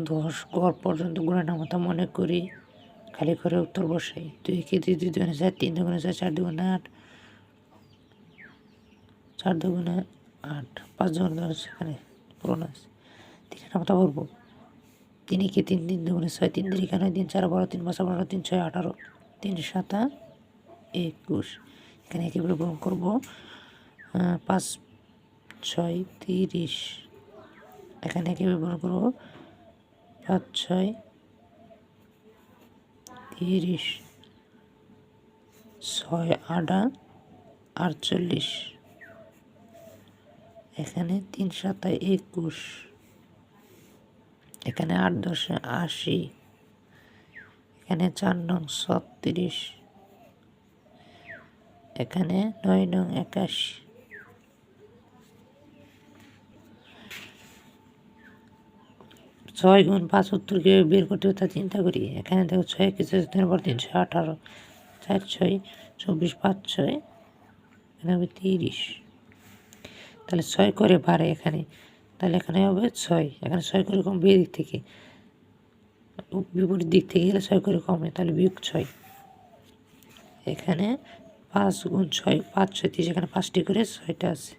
10 ঘর পর্যন্ত গুণের নামতা মনে করি, খালি করে উত্তর বসাই। 2 কে 2 2 দুগুণে 4, 3 দুগুণে 4, 4 দুগুণে 8, 4 দুগুণে 8, 5 দুগুণে 10, এখানে পূরণ আছে। 3 নামতা বলবো, 3 কে 3, 3 দুগুণে 6, 3 3 এখানে 3 4 12, 3 5 12, 3 6 18, 3 7 21, এখানে একেবারে পূরণ করবো। 5 6 30, এখানে একেবারে পূরণ করবো। 5 6 30, 6 8 48, এখানে 3 7 21, এখানে 8 10 80, এখানে 4 নং 36, এখানে 9 নং 81, ছয় গুণ 75কে বের করতে তা চিন্তা করি। এখানে দেখো 6 কিছু 318, 4 6 24, 5 6, এখানে হবে 30, তাহলে 6 করে বাড়ে এখানে, তাহলে এখানে হবে 6, এখানে 6 করে কমবে এই দিক থেকে, বিপরীত দিক থেকে গেলে 6 করে কমে, তাহলে বিয়োগ 6। এখানে 5 গুণ 6 5 6 30, এখানে 5টি করে 6টা আছে।